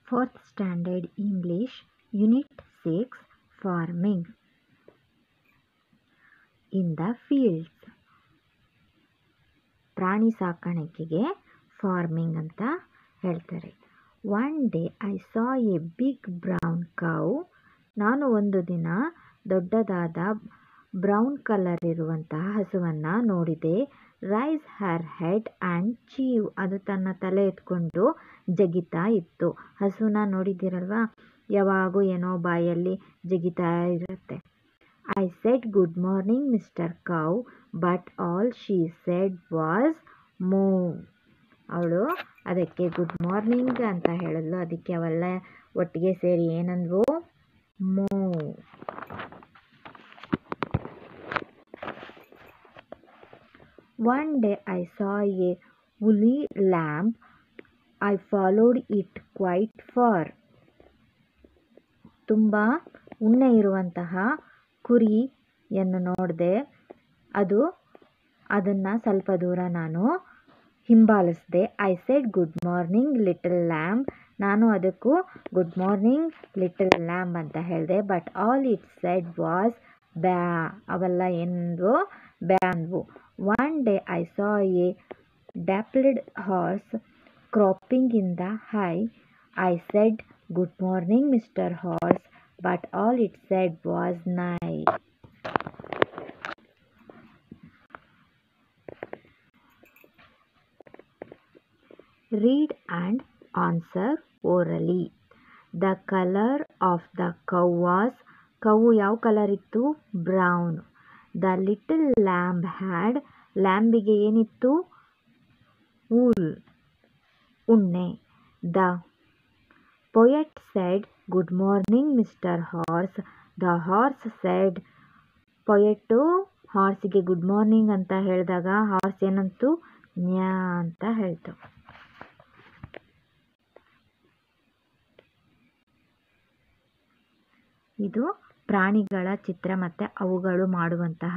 Fourth Standard English, Unit 6, Farming. In the fields. ಪ್ರಾಣಿ ಸಾಕಾಣಿಕೆಗೆ farming ಅಂತ ಹೇಳ್ತಾರೆ. One day I saw a big brown cow. ನಾನು ಒಂದು ದಿನ ದೊಡ್ಡದಾದ ಬ್ರೌನ್ ಕಲರ್ ಇರುವಂತಹ ಹಸುವನ್ನು ನೋಡಿದೆ. Raise her head and chew. ಅದು ತನ್ನ ತಲೆ ಎತ್ಕೊಂಡು ಜಗಿತಾ ಇತ್ತು. ಹಸುನ ನೋಡಿದ್ದೀರಲ್ವಾ, ಯಾವಾಗೂ ಏನೋ ಬಾಯಲ್ಲಿ ಜಗಿತಾ ಇರುತ್ತೆ. I said good morning Mr. Cow, but all she said was moo. ಅವಳು ಅದಕ್ಕೆ ಗುಡ್ ಮಾರ್ನಿಂಗ್ ಅಂತ ಹೇಳಿದ್ಲು. ಅದಕ್ಕೆ ಅವೆಲ್ಲ ಒಟ್ಟಿಗೆ ಸೇರಿ ಏನಂದ್ವು? ಮೂ. One day I saw a woolly lamb. I followed it quite far. ತುಂಬ ಉಣ್ಣೆ ಇರುವಂತಹ ಕುರಿಯನ್ನು ನೋಡಿದೆ. ಅದನ್ನು ಸ್ವಲ್ಪ ದೂರ ನಾನು ಹಿಂಬಾಲಿಸಿದೆ. I said good morning little lamb. ನಾನು ಅದಕ್ಕೂ ಗುಡ್ ಮಾರ್ನಿಂಗ್ ಲಿಟಲ್ ಲ್ಯಾಂಬ್ ಅಂತ ಹೇಳಿದೆ. But all it said was baa. ಅವೆಲ್ಲ ಏನಂದ್ವು? ಬ್ಯಾ ಅಂದ್ವು. One day I saw a dappled horse cropping in the hay. I said good morning mister horse, but all it said was nay. Read and answer orally. The color of the cow was. ಕೌವು ಯಾವ colour ಇತ್ತು? Brown. The little lamb had. ಲ್ಯಾಂಬಿಗೆ ಏನಿತ್ತು? Wool, ಉಣ್ಣೆ. The poet said good morning Mr. Horse. The horse said. Poet ಹಾರ್ಸಿಗೆ good morning ಅಂತ ಹೇಳಿದಾಗ horse ಏನಂತು? ನ್ಯಾ ಅಂತ ಹೇಳ್ತು. ಇದು ಪ್ರಾಣಿಗಳ ಚಿತ್ರ ಮತ್ತು ಅವುಗಳು ಮಾಡುವಂತಹ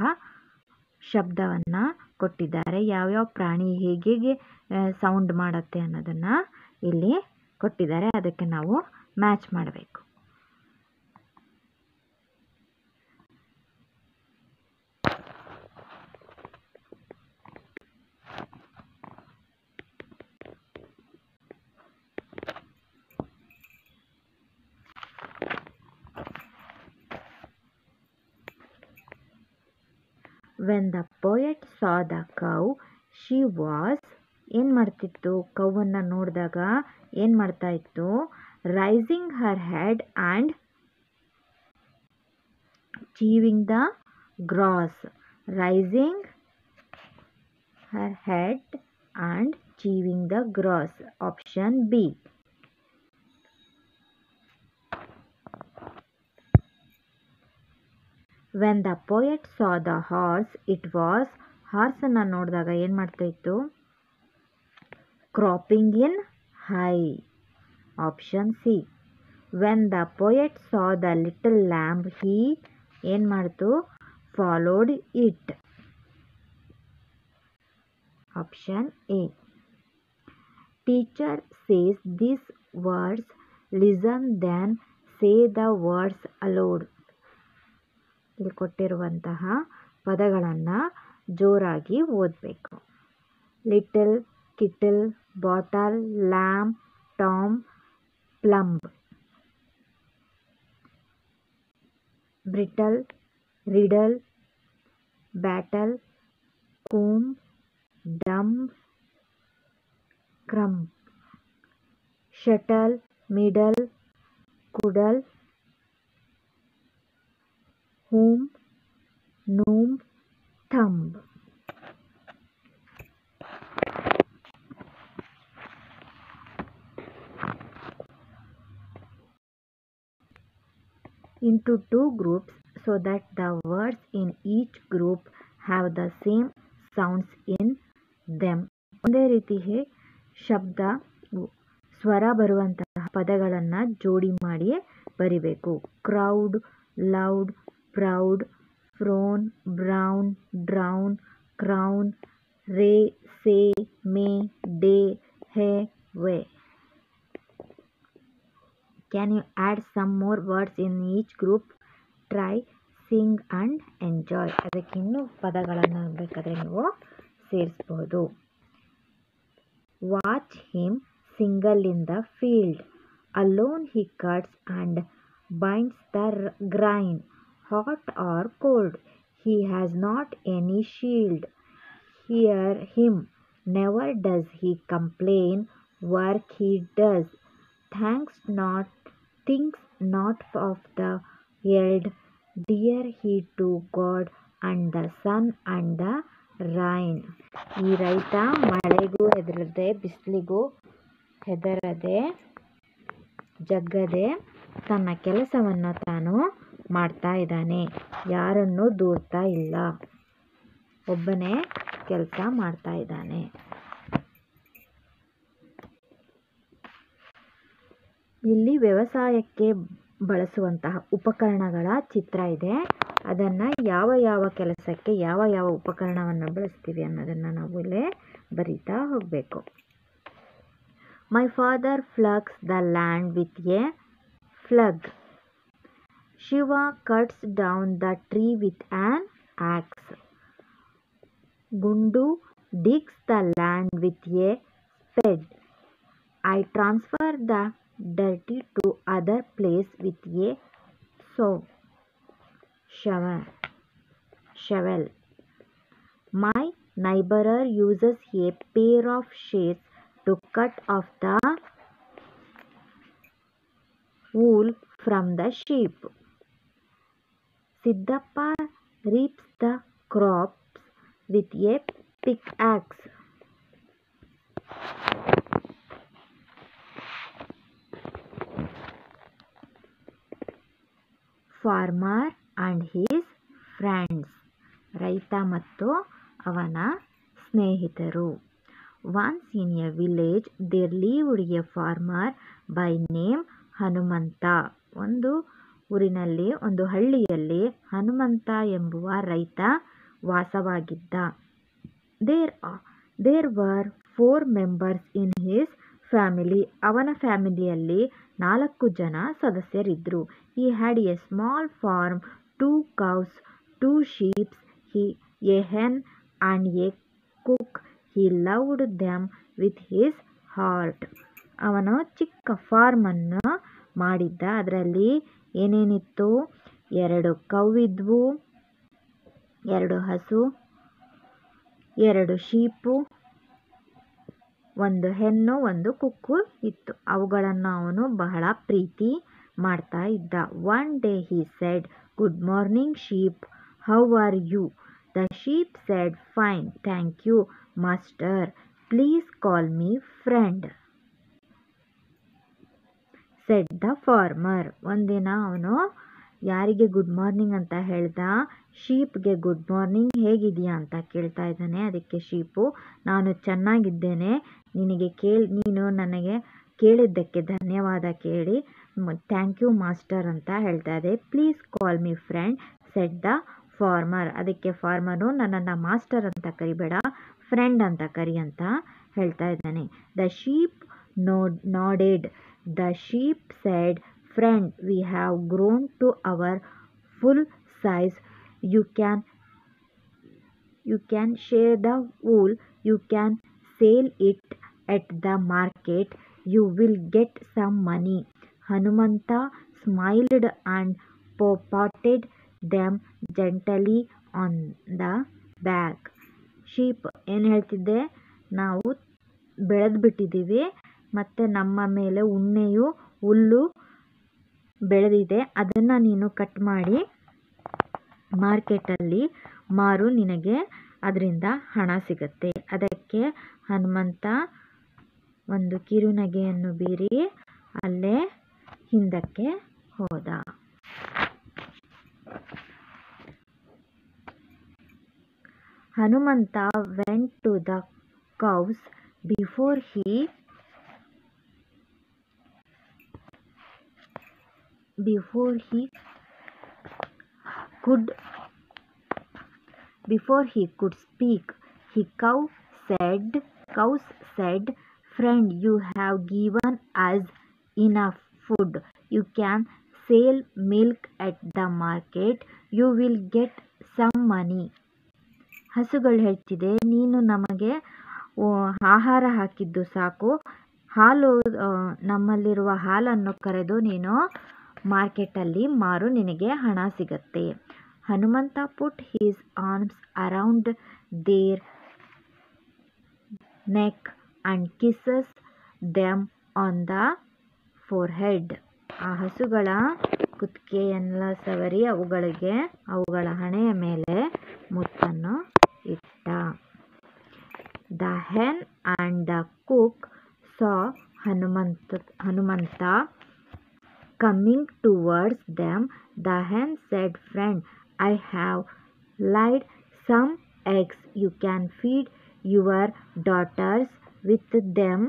ಶಬ್ದವನ್ನು ಕೊಟ್ಟಿದ್ದಾರೆ. ಯಾವ್ಯಾವ ಪ್ರಾಣಿ ಹೇಗೆ ಸೌಂಡ್ ಮಾಡುತ್ತೆ ಅನ್ನೋದನ್ನು ಇಲ್ಲಿ ಕೊಟ್ಟಿದ್ದಾರೆ. ಅದಕ್ಕೆ ನಾವು ಮ್ಯಾಚ್ ಮಾಡಬೇಕು. When the poet saw the cow, she was. ಏನು ಮಾಡ್ತಿತ್ತು? ಕೌವನ್ನು ನೋಡಿದಾಗ ಏನು ಮಾಡ್ತಾ ಇತ್ತು? Raising her head and chewing the grass. Raising her head and chewing the grass. Option B. When the poet saw the horse, it was. ಹಾರ್ಸನ್ನು ನೋಡಿದಾಗ ಏನು ಮಾಡ್ತಾ ಇತ್ತು? Cropping in high. Option C. When the poet saw the little lamb, he ಏನು ಮಾಡ್ತು? followed it. Option A. Teacher says these words, listen then say the words aloud. ಇಲ್ಲಿ ಕೊಟ್ಟಿರುವಂತಹ ಪದಗಳನ್ನು ಜೋರಾಗಿ ಓದಬೇಕು. Little, kittle, bottle, lamb, tom, plumb. Brittle, riddle, battle, comb, dumb, crumb. Shuttle, middle, cuddle, whom, noom, thumb. Into two groups so that the words in each group have the same sounds in them. ಒಂದೇ ರೀತಿ ಶಬ್ದ ಸ್ವರ ಬರುವಂತಹ ಪದಗಳನ್ನು ಜೋಡಿ ಮಾಡಿ ಬರಿಬೇಕು. Crowd, loud, proud, frown, brown, drown, crown, ray, say, may, day, hay, way. Age group try sing and enjoy. ಅದಕ್ಕೆ ಇನ್ನೂ ಪದಗಳನ್ನು ಬೇಕಾದರೆ ನೀವು ಸೇರಿಸ್ಬೋದು. Watch him single in the field, alone he cuts and binds the grain, hot or cold he has not any shield. Hear him, never does he complain, work he does, thinks not of the world, dear he to God and the sun and the rain. ಈ ರೈತ ಮಳೆಗೂ ಹೆದರದೆ, ಬಿಸಿಲಿಗೂ ಹೆದರದೆ, ಜಗ್ಗದೆ ತನ್ನ ಕೆಲಸವನ್ನು ತಾನು ಮಾಡ್ತಾ ಇದ್ದಾನೆ. ಯಾರನ್ನು ದೂರ್ತಾ ಇಲ್ಲ, ಒಬ್ಬನೇ ಕೆಲಸ ಮಾಡ್ತಾ ಇದ್ದಾನೆ. ಇಲ್ಲಿ ವ್ಯವಸಾಯಕ್ಕೆ ಬಳಸುವಂತಹ ಉಪಕರಣಗಳ ಚಿತ್ರ ಇದೆ. ಅದನ್ನು ಯಾವ ಯಾವ ಕೆಲಸಕ್ಕೆ ಯಾವ ಯಾವ ಉಪಕರಣವನ್ನು ಬಳಸ್ತೀವಿ ಅನ್ನೋದನ್ನು ನಾವು ಇಲ್ಲೇ ಬರಿತಾ ಹೋಗಬೇಕು. My father ploughs the land with a plough, Shiva cuts down the tree with an axe, Gundu digs the land with a spade, I transfer the dirty to other place with a shovel. My neighbor uses a pair of shears to cut off the wool from the sheep. Siddhappa reaps the crops with a pickaxe. Farmer and his friends, ರೈತ ಮತ್ತು ಅವನ ಸ್ನೇಹಿತರು. Once in a village there lived a farmer by name Hanumantha. ಒಂದು ಊರಿನಲ್ಲಿ, ಒಂದು ಹಳ್ಳಿಯಲ್ಲಿ ಹನುಮಂತ ಎಂಬುವ ರೈತ ವಾಸವಾಗಿದ್ದ. There were 4 members in his family. ಅವನ ಫ್ಯಾಮಿಲಿಯಲ್ಲಿ 4 ಜನ ಸದಸ್ಯರಿದ್ದರು. He had a small farm, 2 cows, 2 sheep, a hen and a cook. He loved them with his heart. ಅವನು ಚಿಕ್ಕ ಫಾರ್ಮನ್ನು ಮಾಡಿದ್ದ. ಅದರಲ್ಲಿ ಏನೇನಿತ್ತು? 2 ಕೌವಿದ್ವು, 2 ಹಸು, 2 ಶೀಪು, 1 ಹೆಣ್ಣು, 1 ಕುಕ್ಕು ಇತ್ತು. ಅವುಗಳನ್ನು ಅವನು ಬಹಳ ಪ್ರೀತಿ ಮಾಡ್ತಾ ಇದ್ದ. One day he said, "Good morning sheep, how are you?" The sheep said, "Fine, thank you, master. Please call me friend," said the farmer. ಒಂದಿನ ಅವನು ಯಾರಿಗೆ ಗುಡ್ ಮಾರ್ನಿಂಗ್ ಅಂತ ಹೇಳ್ದ? ಶೀಪ್ಗೆ ಗುಡ್ ಮಾರ್ನಿಂಗ್, ಹೇಗಿದೆಯಾ ಅಂತ ಕೇಳ್ತಾ ಇದ್ದಾನೆ. ಅದಕ್ಕೆ ಶೀಪು, ನಾನು ಚೆನ್ನಾಗಿದ್ದೇನೆ, ನೀನು ನನಗೆ ಕೇಳಿದ್ದಕ್ಕೆ ಧನ್ಯವಾದ ಕೇಳಿ ಥ್ಯಾಂಕ್ ಯು ಮಾಸ್ಟರ್ ಅಂತ ಹೇಳ್ತಾ ಇದೆ. Please call me friend, said the farmer. ಅದಕ್ಕೆ ಫಾರ್ಮರು, ನನ್ನನ್ನು ಮಾಸ್ಟರ್ ಅಂತ ಕರಿಬೇಡ, ಫ್ರೆಂಡ್ ಅಂತ ಕರಿ ಅಂತ ಹೇಳ್ತಾ ಇದ್ದಾನೆ. The sheep nodded. The sheep said, "Friend, we have grown to our full size. You can share the wool. You can sell it at the market. You will get some money." Hanumanta smiled and patted them gently on the back. Sheep ಏನು ಹೇಳ್ತಿದ್ದೆ? ನಾವು ಬೆಳೆದ್ಬಿಟ್ಟಿದ್ದೀವಿ, ಮತ್ತು ನಮ್ಮ ಮೇಲೆ ಉಣ್ಣೆಯು ಹುಲ್ಲು ಬೆಳೆದಿದೆ, ಅದನ್ನು ನೀನು ಕಟ್ ಮಾಡಿ ಮಾರ್ಕೆಟಲ್ಲಿ ಮಾರು, ನಿನಗೆ ಅದರಿಂದ ಹಣ ಸಿಗುತ್ತೆ. ಅದಕ್ಕೆ ಹನುಮಂತ ಒಂದು ಕಿರುನಗೆಯನ್ನು ಬೀರಿ ಅಲ್ಲೇ ಹಿಂದಕ್ಕೆ ಹೋದ. Hanumantha went to the cows before he could speak. Cows said, "Friend, you have given us enough food. You can sell milk at the market, you will get some money. ಹಸುಗಳು ಹೇಳ್ತಿದೆ, ನೀನು ನಮಗೆ ಆಹಾರ ಹಾಕಿದ್ದು ಸಾಕು, ಹಾಲು ನಮ್ಮಲ್ಲಿರುವ ಹಾಲನ್ನು ಕರೆದು ನೀನು ಮಾರ್ಕೆಟಲ್ಲಿ ಮಾರು, ನಿನಗೆ ಹಣ ಸಿಗತ್ತೆ. Hanumantha put his arms around their neck and kisses them on the forehead. ಆ ಹಸುಗಳ ಕುತ್ತಿಗೆಯನ್ನೆಲ್ಲ ಸವರಿ ಅವುಗಳ ಹಣೆಯ ಮೇಲೆ ಮುತ್ತನ್ನು ಇಟ್ಟ. ದ ಹೆನ್ and the cook saw Hanumantha coming towards them. The hen said, "Friend, I have laid some eggs. You can feed your daughters with them."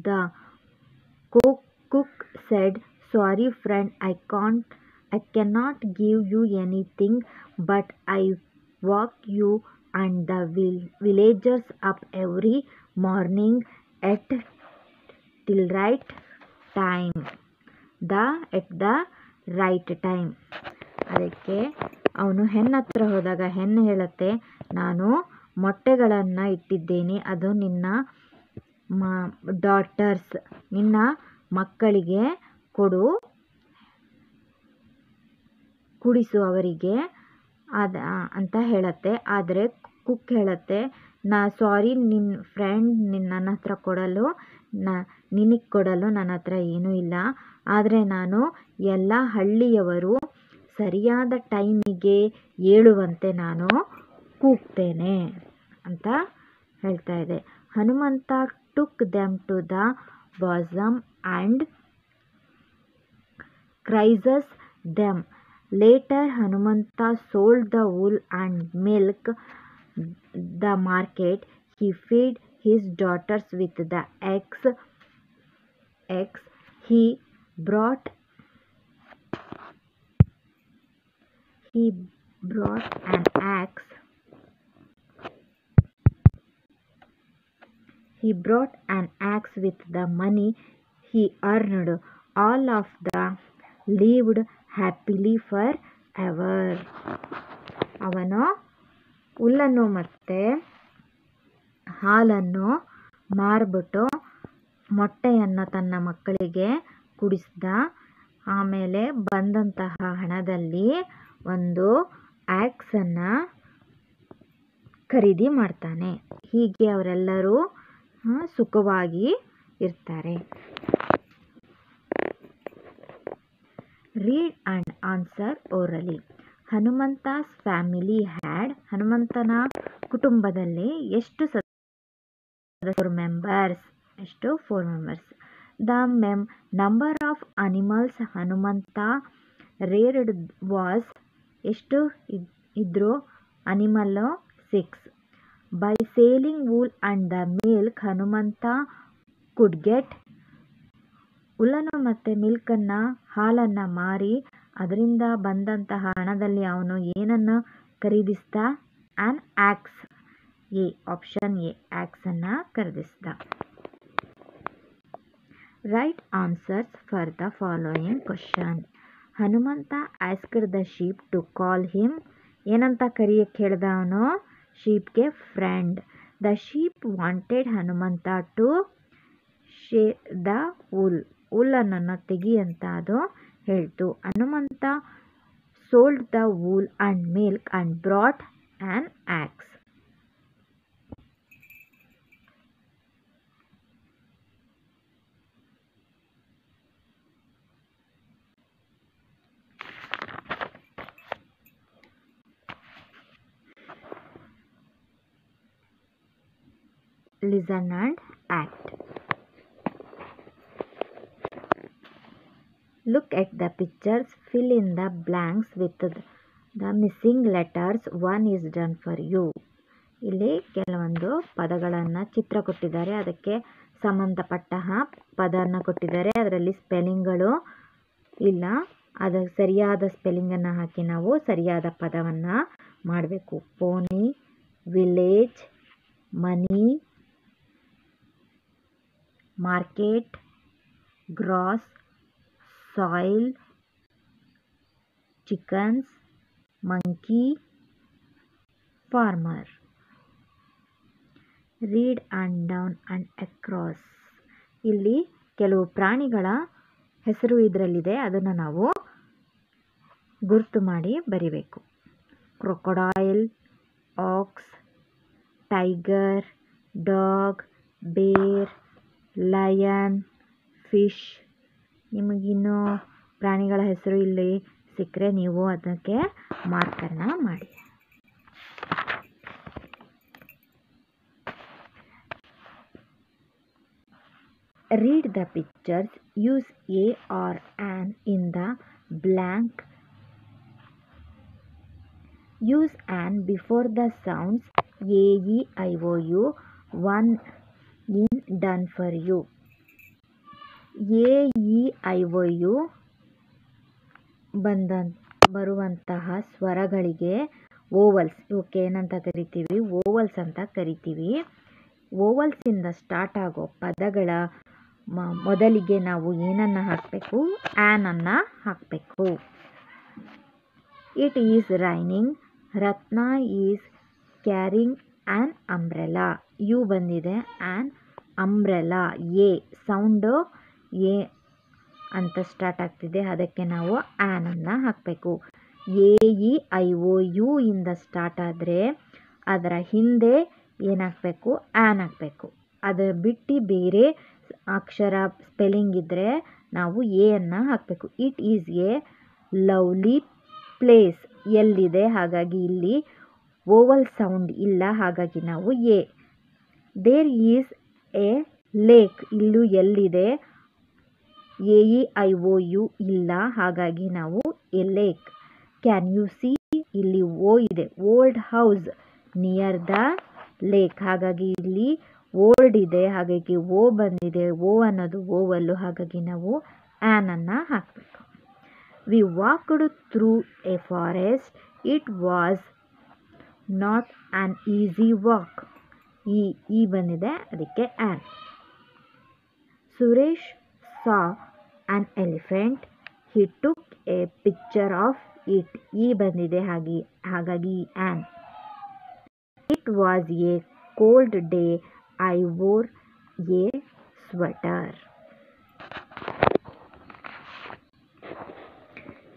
The cook said, "Sorry, friend, I cannot give you anything, but I wake you and the villagers up every morning at the right time." at the right time. ಅದಕ್ಕೆ ಅವನು ಹೆಣ್ಣು ಹತ್ರ ಹೋದಾಗ ಹೆಣ್ಣು ಹೇಳುತ್ತೆ, ನಾನು ಮೊಟ್ಟೆಗಳನ್ನು ಇಟ್ಟಿದ್ದೇನೆ, ಅದು ನಿನ್ನ ಡಾಟರ್ಸ್, ನಿನ್ನ ಮಕ್ಕಳಿಗೆ ಕುಡಿಸು ಅವರಿಗೆ ಅಂತ ಹೇಳುತ್ತೆ. ಆದರೆ ಕುಕ್ ಹೇಳುತ್ತೆ, ಸಾರಿ, ನಿನ್ನ ಫ್ರೆಂಡ್ ನನ್ನ ಹತ್ರ ನಿನಗೆ ಕೊಡಲು ನನ್ನ ಹತ್ರ ಏನೂ ಇಲ್ಲ, ಆದರೆ ನಾನು ಎಲ್ಲ ಹಳ್ಳಿಯವರು ಸರಿಯಾದ ಟೈಮಿಗೆ ಏಳುವಂತೆ ನಾನು ಕೂಗ್ತೇನೆ ಅಂತ ಹೇಳ್ತಾ ಇದೆ. Hanumantha took them to the bosom and caresses them. Later Hanumantha sold the wool and milk the market. He fed his daughters with the eggs. He brought an axe. With the money he earned. All of them lived happily forever. ಅವನು ಹುಲ್ಲನ್ನು ಮತ್ತೆ ಹಾಲನ್ನು ಮಾರ್ಬಿಟ್ಟು ಮೊಟ್ಟೆಯನ್ನು ತನ್ನ ಮಕ್ಕಳಿಗೆ ಕುಡಿಸಿದ. ಆಮೇಲೆ ಬಂದಂತಹ ಹಣದಲ್ಲಿ ಒಂದು ಆಕ್ಸನ್ನು ಖರೀದಿ ಮಾಡ್ತಾನೆ. ಹೀಗೆ ಅವರೆಲ್ಲರೂ ಸುಖವಾಗಿ ಇರ್ತಾರೆ. Read and answer orally. Hanumantha's family had. ಹನುಮಂತನ ಕುಟುಂಬದಲ್ಲಿ ಎಷ್ಟು members? 4 members. The number of animals Hanumantha reared was. ಎಷ್ಟು ಇದ್ರು animal? 6. By selling wool and the milk, Hanumantha could get. ಹುಲ್ಲನ್ನು ಮತ್ತು ಮಿಲ್ಕನ್ನು, ಹಾಲನ್ನು ಮಾರಿ ಅದರಿಂದ ಬಂದಂತಹ ಹಣದಲ್ಲಿ ಅವನು ಏನನ್ನು ಖರೀದಿಸಿದ? An ox. ಆಪ್ಷನ್ ಎ, ಆಕ್ಸನ್ನು ಖರೀದಿಸಿದ. Write answers for the following question. Hanumantha asked the sheep to call him. ಏನಂತ ಕರೆಯಕ್ಕೆ ಹೇಳ್ದ ಅವನು? ಶೀಪ್ಗೆ friend. The sheep wanted Hanumantha to shear the wool. ಹುಲ್ಲನ್ನು ತೆಗಿ ಅಂತ ಅದು ಹೇಳ್ತು. Hanumantha sold the wool and milk and brought an axe. Listen and act. Look at the pictures. Fill in the blanks with the missing letters. One is done for you. ಇಲ್ಲಿ ಕೆಲವೊಂದು ಪದಗಳನ್ನು ಚಿತ್ರ ಕೊಟ್ಟಿದ್ದಾರೆ, ಅದಕ್ಕೆ ಸಂಬಂಧಪಟ್ಟ ಪದವನ್ನು ಕೊಟ್ಟಿದ್ದಾರೆ. ಅದರಲ್ಲಿ ಸ್ಪೆಲ್ಲಿಂಗ್ಗಳು ಇಲ್ಲ, ಅದಕ್ಕೆ ಸರಿಯಾದ ಸ್ಪೆಲ್ಲಿಂಗನ್ನು ಹಾಕಿ ನಾವು ಸರಿಯಾದ ಪದವನ್ನು ಮಾಡಬೇಕು. Pony, village, money, market, grass, soil, chickens, monkey, farmer. Read and down and across. ಇಲ್ಲಿ ಕೆಲವು ಪ್ರಾಣಿಗಳ ಹೆಸರು ಇದರಲ್ಲಿದೆ, ಅದನ್ನು ನಾವು ಗುರುತು ಮಾಡಿ ಬರಿಬೇಕು. ಕ್ರೊಕೊಡೈಲ್, ಆಕ್ಸ್, ಟೈಗರ್, ಡಾಗ್, ಬೇರ್, ಲಯನ್, ಫಿಶ್. ನಿಮಗಿನ್ನೂ ಪ್ರಾಣಿಗಳ ಹೆಸರು ಇಲ್ಲಿ ಸಿಕ್ಕರೆ ನೀವು ಅದಕ್ಕೆ ಮಾರ್ಕರ್ನ ಮಾಡಿ. Read the pictures. Use a or an in the blank. Use an before the sounds a, e, I, o, u. One in done for you. A, e, I, o, u ಬರುವಂತಹ ಸ್ವರಗಳಿಗೆ ಓವಲ್ಸ್, ಇವಕ್ಕೆ ಏನಂತ ಕರಿತೀವಿ? ಓವಲ್ಸ್ ಅಂತ ಕರಿತೀವಿ. ಓವಲ್ಸಿಂದ ಸ್ಟಾರ್ಟ್ ಆಗೋ ಪದಗಳ ಮೊದಲಿಗೆ ನಾವು ಏನನ್ನು ಹಾಕಬೇಕು? ಆ್ಯನನ್ನು ಹಾಕಬೇಕು. It is raining. Ratna is carrying an umbrella. U ಬಂದಿದೆ. An umbrella. A sound A ಅಂತ ಸ್ಟಾರ್ಟ್ ಆಗ್ತಿದೆ, ಅದಕ್ಕೆ ನಾವು ಆ್ಯನನ್ನು ಹಾಕಬೇಕು. A, E, I, O, U ಇಂದ ಸ್ಟಾರ್ಟ್ ಆದರೆ ಅದರ ಹಿಂದೆ ಏನಾಗಬೇಕು? ಆ್ಯನ್ ಹಾಕಬೇಕು. ಅದರ ಬಿಟ್ಟು ಬೇರೆ ಅಕ್ಷರ ಸ್ಪೆಲ್ಲಿಂಗ್ ಇದ್ದರೆ ನಾವು ಎ ಅನ್ನು ಹಾಕಬೇಕು. It is a lovely place. ಎಲ್ಲಿದೆ? ಹಾಗಾಗಿ ಇಲ್ಲಿ ಓವಲ್ ಸೌಂಡ್ ಇಲ್ಲ, ಹಾಗಾಗಿ ನಾವು A. There is a lake. ಇಲ್ಲೂ ಎಲ್ಲಿದೆ? A, E, I, O, U ಇಲ್ಲ, ಹಾಗಾಗಿ ನಾವು a lake. Can you see? ಇಲ್ಲಿ ಓ ಇದೆ. Old house near the lake, ಹಾಗಾಗಿ ಇಲ್ಲಿ ಓಲ್ಡ್ ಇದೆ, ಹಾಗಾಗಿ ಓ ಬಂದಿದೆ. ಓ ಅನ್ನೋದು ಓವಲ್ಲು, ಹಾಗಾಗಿ ನಾವು ಆ್ಯನನ್ನು ಹಾಕಬೇಕು. We walked through a forest. It was not an easy walk. E ಬಂದಿದೆ, ಅದಕ್ಕೆ an. Suresh saw an elephant. He took a picture of it. E ಬಂದಿದೆ, ಹಾಗಾಗಿ an. It was a cold day. I wore a sweater.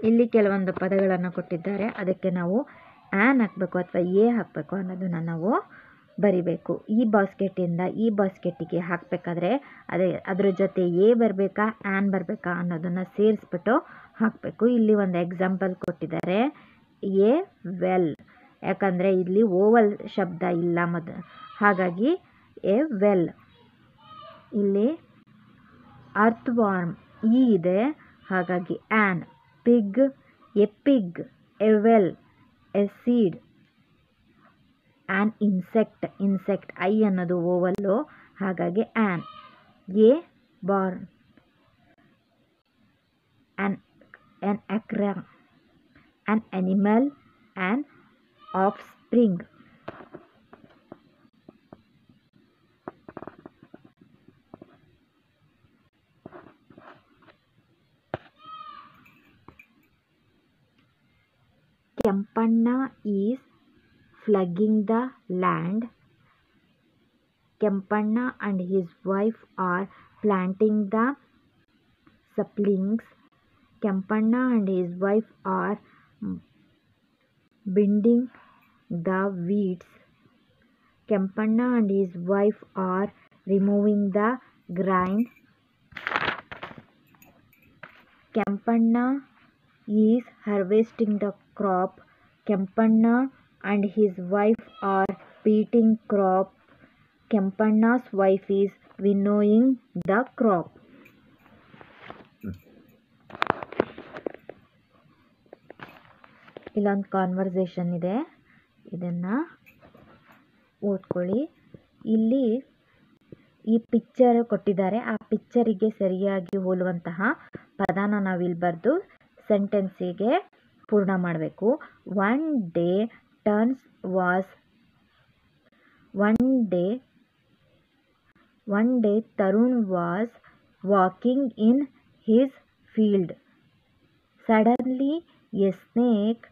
ಇಲ್ಲಿ ಕೆಲವೊಂದು ಪದಗಳನ್ನು ಕೊಟ್ಟಿದ್ದಾರೆ, ಅದಕ್ಕೆ ನಾವು ಆ್ಯನ್ ಹಾಕಬೇಕು ಅಥವಾ ಎ ಹಾಕಬೇಕು ಅನ್ನೋದನ್ನು ನಾವು ಬರಿಬೇಕು. ಈ ಬಾಸ್ಕೆಟಿಂದ ಈ ಬಾಸ್ಕೆಟಿಗೆ ಹಾಕಬೇಕಾದ್ರೆ ಅದ್ರ ಜೊತೆ ಎ ಬರಬೇಕಾ ಆ್ಯನ್ ಬರಬೇಕಾ ಅನ್ನೋದನ್ನು ಸೇರಿಸ್ಬಿಟ್ಟು ಹಾಕಬೇಕು. ಇಲ್ಲಿ ಒಂದು ಎಕ್ಸಾಂಪಲ್ ಕೊಟ್ಟಿದ್ದಾರೆ, ಎ ವೆಲ್. ಯಾಕಂದರೆ ಇಲ್ಲಿ ಓವಲ್ ಶಬ್ದ ಇಲ್ಲ ಹಾಗಾಗಿ ಎ ವೆಲ್. ಇಲ್ಲಿ ಅರ್ತ್ ವಾರ್ಮ್ ಈ ಇದೆ, ಹಾಗಾಗಿ an. Pig, a pig. A well, a seed. An insect I ಅನ್ನೋದು ಓವಲ್ಲು, ಹಾಗಾಗಿ ಆ್ಯನ್. A barn. ಆ್ಯನ್ ಅಕ್ರಾ. An animal. An offspring. Kempanna is ploughing the land. Kempanna and his wife are planting the saplings. Kempanna and his wife are binding the weeds. Kempanna and his wife are removing the grain. Kempanna is harvesting the crop. Kempanna and his wife are beating crop. ಕೆಂಪಣ್ಣ's wife is winnowing the crop. ಇಲ್ಲೊಂದು conversation ಇದೆ, ಇದನ್ನು ಓದ್ಕೊಳ್ಳಿ. ಇಲ್ಲಿ ಈ picture ಕೊಟ್ಟಿದ್ದಾರೆ, ಆ ಪಿಕ್ಚರಿಗೆ ಸರಿಯಾಗಿ ಹೋಲುವಂತಹ ಪದಾನ ನಾವಿಲ್ಲಿ ಬರೆದು ಸೆಂಟೆನ್ಸಿಗೆ ಪೂರ್ಣ ಮಾಡಬೇಕು. One day Tarun was walking in his field. Suddenly a snake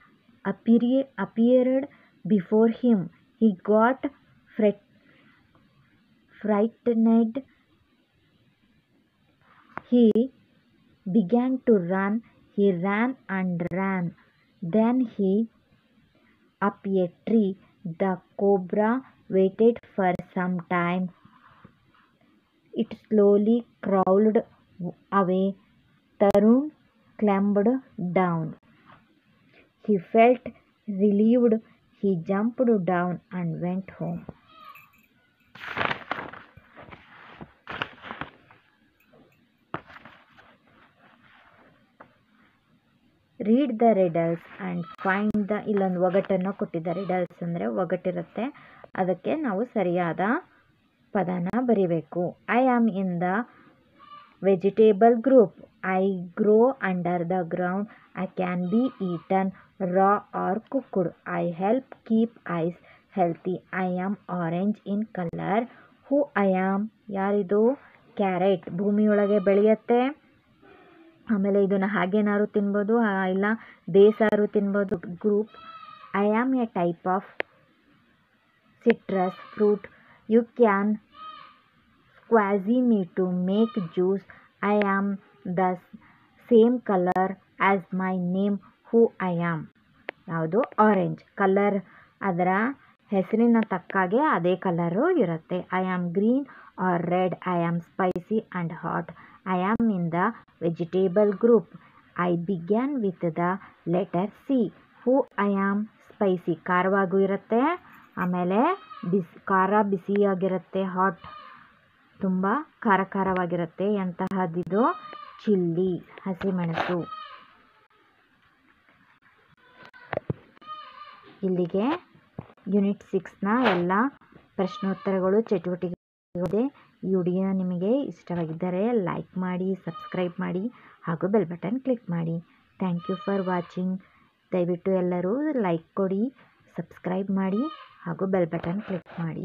appeared before him. He got frightened. He began to run. He ran and ran. Then he up a tree. The cobra waited for some time. It slowly crawled away. Tarun climbed down. He felt relieved. He jumped down and went home. Read the riddles and find the ಇಲ್ಲೊಂದು ಒಗಟನ್ನು ಕೊಟ್ಟಿದ್ದಾರೆ. Riddles ಅಂದರೆ ಒಗಟಿರುತ್ತೆ, ಅದಕ್ಕೆ ನಾವು ಸರಿಯಾದ ಪದನ ಬರಿಬೇಕು. I am in the vegetable group. I grow under the ground. I can be eaten raw or cooked. I help keep eyes healthy. I am orange in color. Who I am? ಯಾರಿದು? Carrot. ಭೂಮಿಯೊಳಗೆ ಬೆಳೆಯುತ್ತೆ. ಆಮೇಲೆ ಇದನ್ನು ಹಾಗೇನಾದ್ರು ತಿನ್ಬೋದು, ಇಲ್ಲ ಬೇಸಾರು ತಿನ್ಬೋದು. Group. I am a type of citrus fruit. You can squeeze me to make juice. I am the same colour as my name. Who I am? ಯಾವುದು? ಆರೆಂಜ್. ಕಲರ್ ಅದರ ಹೆಸರಿನ ತಕ್ಕಾಗೆ ಅದೇ ಕಲರು ಇರುತ್ತೆ. I am green or red. I am spicy and hot. I am in the vegetable group. I begin with the letter C. Who I am? Spicy, ಖಾರವಾಗೂ ಇರುತ್ತೆ, ಆಮೇಲೆ ಖಾರ ಬಿಸಿಯಾಗಿರುತ್ತೆ. ಹಾಟ್, ತುಂಬ ಖಾರವಾಗಿರುತ್ತೆ. ಎಂತಹದ್ದಿದು? ಚಿಲ್ಲಿ, ಹಸಿಮೆಣಸು. ಇಲ್ಲಿಗೆ ಯೂನಿಟ್ 6ನ ಎಲ್ಲ ಪ್ರಶ್ನೋತ್ತರಗಳು ಚಟುವಟಿಕೆ. ಈ ವಿಡಿಯೋ ನಿಮಗೆ ಇಷ್ಟವಾಗಿದ್ದರೆ ಲೈಕ್ ಮಾಡಿ, ಸಬ್ಸ್ಕ್ರೈಬ್ ಮಾಡಿ ಹಾಗೂ ಬೆಲ್ ಬಟನ್ ಕ್ಲಿಕ್ ಮಾಡಿ. Thank you for watching. ದಯವಿಟ್ಟು ಎಲ್ಲರೂ ಲೈಕ್ ಕೊಡಿ, ಸಬ್ಸ್ಕ್ರೈಬ್ ಮಾಡಿ ಹಾಗೂ ಬೆಲ್ ಬಟನ್ ಕ್ಲಿಕ್ ಮಾಡಿ.